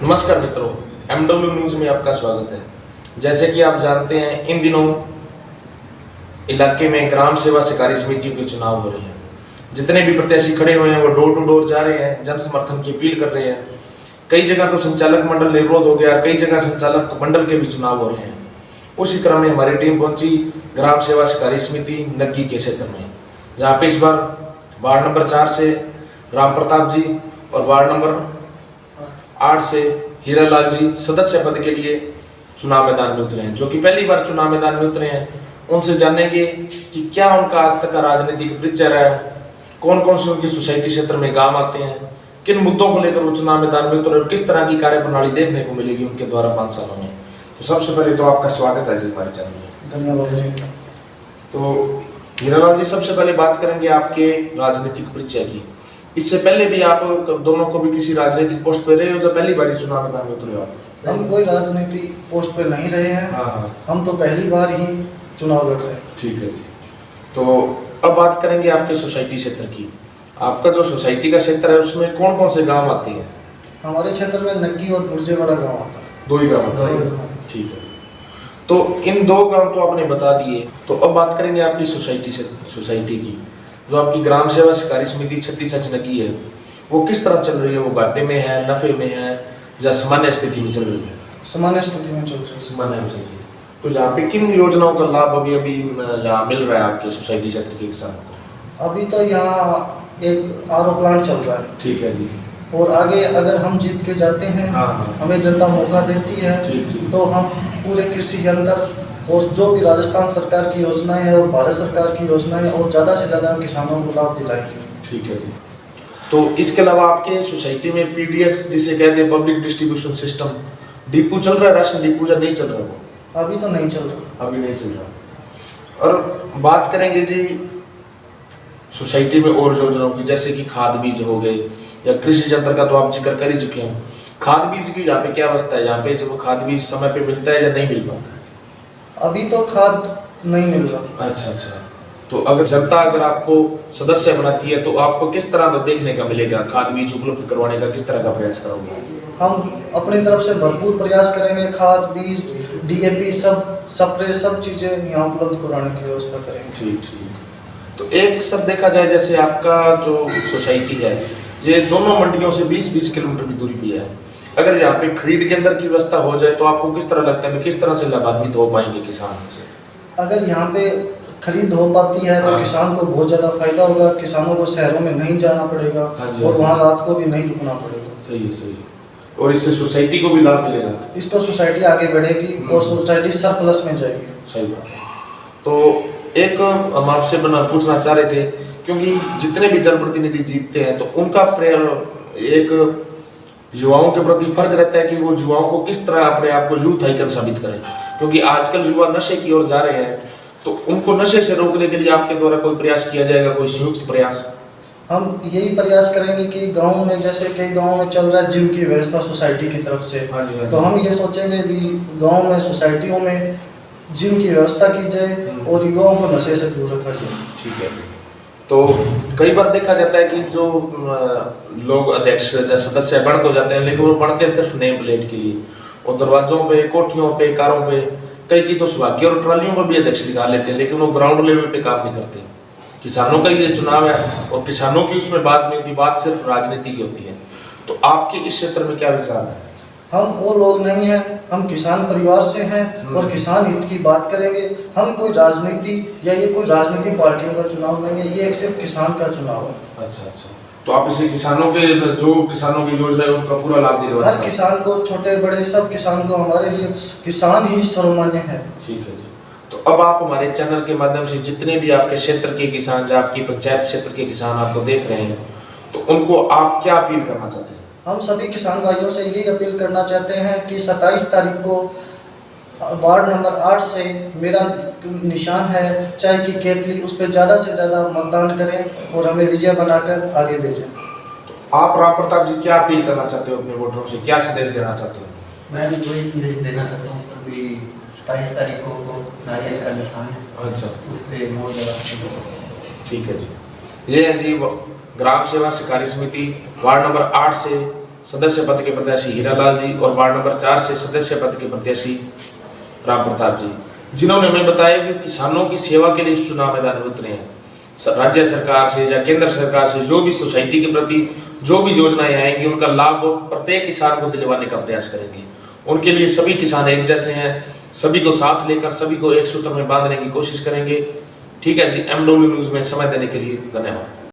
नमस्कार मित्रों, MW news में आपका स्वागत है। जैसे कि आप जानते हैं, इन दिनों इलाके में ग्राम सेवा सहकारी समितियों के चुनाव हो रहे हैं। जितने भी प्रत्याशी खड़े हुए हैं वो डोर टू डोर जा रहे हैं, जन समर्थन की अपील कर रहे हैं। कई जगह तो संचालक मंडल निर्विरोध हो गया, कई जगह संचालक मंडल के भी चुनाव हो रहे हैं। उसी क्रम में हमारी टीम पहुंची ग्राम सेवा सहकारी समिति नग्गी के क्षेत्र में, जहाँ पे इस बार वार्ड नंबर 4 से राम प्रताप जी और वार्ड नंबर 8 से हीरालाल जी सदस्य पद के लिए चुनाव मैदान में उतरे हैं, जो कि पहली बार चुनाव मैदान में उतरे हैं। उनसे जानेंगे कि क्या उनका आज तक का राजनीतिक परिचय रहा है, कौन कौन से उनकी सोसाइटी क्षेत्र में काम आते हैं, किन मुद्दों को लेकर वो चुनाव मैदान में उतरे और किस तरह की कार्यप्रणाली देखने को मिलेगी उनके द्वारा 5 सालों में। तो सबसे पहले तो आपका स्वागत है जी हमारे चैनल में। धन्यवाद जी। तो हीरालाल जी, सबसे पहले बात करेंगे आपके राजनीतिक परिचय की। इससे पहले भी आप दोनों को भी किसी राजनीतिक पोस्ट पे रहे हो, जो पहली बार चुनाव मैदान में उतरे आप? हम कोई राजनीतिक पोस्ट पे नहीं रहे हैं। हाँ, हम तो पहली बार ही चुनाव लड़ रहे हैं। ठीक है जी। तो अब बात करेंगे आपके सोसाइटी क्षेत्र की। आपका जो सोसाइटी का क्षेत्र है उसमें कौन कौन से गांव आते हैं? हमारे क्षेत्र में नग्गी और बुर्जेवाड़ा गाँव आता है। 2 ही गांव? ठीक है। तो इन 2 गांव तो आपने बता दिए, तो अब बात करेंगे आपकी सोसाइटी की। जो आपकी ग्राम सेवा सहकारी समिति 36H नग्गी है, वो किस तरह चल रही है? वो घाटे में है, नफे में है, या सामान्य स्थिति में चल रही है? सामान्य स्थिति में चल रही है। सामान्य में चल रही है। तो यहाँ पे किन योजनाओं का लाभ अभी यहाँ मिल रहा है आपके सोसाइटी क्षेत्र के किसानों को? अभी तो यहाँ एक RO प्लांट चल रहा है। ठीक है जी। और आगे अगर हम जीत के जाते हैं, हाँ। हमें जनता मौका देती है, ठीक। तो हम पूरे कृषि यंत्र और जो भी राजस्थान सरकार की योजनाएं हैं और भारत सरकार की योजनाएं और ज़्यादा से ज़्यादा किसानों को लाभ दिलाएंगे। ठीक है जी। तो इसके अलावा आपके सोसाइटी में PDS जिसे कहते हैं पब्लिक डिस्ट्रीब्यूशन सिस्टम, डिपो चल रहा है, राशन डिपो, या नहीं चल रहा? वो अभी तो नहीं चल रहा। अभी नहीं चल रहा। और बात करेंगे जी सोसाइटी में और योजनाओं की, जैसे कि खाद बीज हो गए या कृषि यंत्र का तो आप जिक्र कर ही चुके हैं। खाद बीज की यहाँ पे क्या अवस्था है? यहाँ पे जो खाद बीज समय पे मिलता है या नहीं मिल पाता है? अभी तो खाद नहीं मिल रहा। अच्छा। तो अगर जनता आपको सदस्य बनाती है तो आपको किस तरह का देखने का मिलेगा? खाद बीज उपलब्ध करवाने का किस तरह का प्रयास करोगे? हम अपनी तरफ से भरपूर प्रयास करेंगे। खाद बीज DAP सब स्प्रे सब चीज़ें यहाँ उपलब्ध कराने की व्यवस्था करेंगे। ठीक। तो एक सब देखा जाए, जैसे आपका जो सोसाइटी है ये दोनों मंडियों से 20-20 किलोमीटर की दूरी पे है। अगर यहाँ पे खरीद केंद्र की व्यवस्था हो जाए तो आपको किस तरह लगता है कि किस तरह से लाभान्वित हो पाएंगे किसान से? अगर यहाँ पे खरीद हो पाती है तो किसान को बहुत ज़्यादा फायदा होगा। किसानों को शहरों में नहीं जाना पड़ेगा और वहाँ रात को भी नहीं रुकना पड़ेगा। सही है। और इससे सोसाइटी को भी लाभ मिलेगा। इसको सोसाइटी आगे बढ़ेगी और सोसाइटी सरप्लस में जाएगी। सही बात है। तो एक हम आपसे पूछना चाह रहे थे, क्योंकि जितने भी जनप्रतिनिधि जीतते हैं तो उनका एक युवाओं के प्रति फर्ज रहता है कि वो युवाओं को किस तरह अपने आप को यूथ आइकन साबित करें, क्योंकि आजकल युवा नशे की ओर जा रहे हैं। तो उनको नशे से रोकने के लिए आपके द्वारा कोई प्रयास किया जाएगा, कोई संयुक्त प्रयास? हम यही प्रयास करेंगे कि गांव में, जैसे कई गांव में चल रहा है जिम की व्यवस्था सोसाइटी की तरफ से, तो हम ये सोचेंगे भी गांव में सोसाइटियों में जिम की व्यवस्था की जाए और युवाओं को नशे से दूर रखा जाए। ठीक है। तो कई बार देखा जाता है कि जो लोग अध्यक्ष या सदस्य बन तो जाते हैं, लेकिन वो बनते सिर्फ नेम प्लेट के लिए, और दरवाजों पे, कोठियों पे, कारों पे, कई की तो सौभाग्य और ट्रालियों पर भी अध्यक्ष दिखा लेते हैं, लेकिन वो ग्राउंड लेवल पे काम नहीं करते। किसानों का ये चुनाव है और किसानों की उसमें बात नहीं होती, बात सिर्फ राजनीति की होती है। तो आपके इस क्षेत्र में क्या विचार है? हम वो लोग नहीं हैं, हम किसान परिवार से हैं और किसान हित की बात करेंगे। हम कोई राजनीति या ये कोई राजनीतिक पार्टियों का चुनाव नहीं है, ये एक सिर्फ किसान का चुनाव है। अच्छा। तो आप इसे किसानों के जो किसानों की योजना है उनका पूरा लाभ दे रहे हर किसान को, छोटे बड़े सब किसान को, हमारे लिए किसान ही सर्वमान्य है। ठीक है जी। तो अब आप हमारे चैनल के माध्यम से जितने भी आपके क्षेत्र के किसान, जो आपकी पंचायत क्षेत्र के किसान आपको देख रहे हैं, तो उनको आप क्या अपील करना चाहते हैं? हम सभी किसान भाइयों से यही अपील करना चाहते हैं कि 27 तारीख को वार्ड नंबर 8 से मेरा निशान है चाय की केतली, उस पर ज़्यादा से ज़्यादा मतदान करें और हमें विजय बनाकर आगे भेजें। तो आप राम प्रताप जी क्या अपील करना चाहते हो अपने वोटरों से, क्या संदेश देना चाहते हो? मैं भी वही संदेश देना चाहता हूँ अभी 27 तारीख को नारियल का निशान है। अच्छा। उस पर वोट लगा। ठीक है जी। ये है जी ग्राम सेवा सहकारी समिति वार्ड नंबर 8 से सदस्य पद के प्रत्याशी हीरालाल जी और वार्ड नंबर 4 से सदस्य पद के प्रत्याशी राम प्रताप जी, जिन्होंने हमें बताया कि किसानों की सेवा के लिए इस चुनाव मैदान में उतरे हैं। राज्य सरकार से या केंद्र सरकार से जो भी सोसाइटी के प्रति जो भी योजनाएं आएंगी उनका लाभ वो प्रत्येक किसान को दिलवाने का प्रयास करेंगे। उनके लिए सभी किसान एक जैसे हैं, सभी को साथ लेकर सभी को एक सूत्र में बांधने की कोशिश करेंगे। ठीक है जी, MW न्यूज़ में समय देने के लिए धन्यवाद।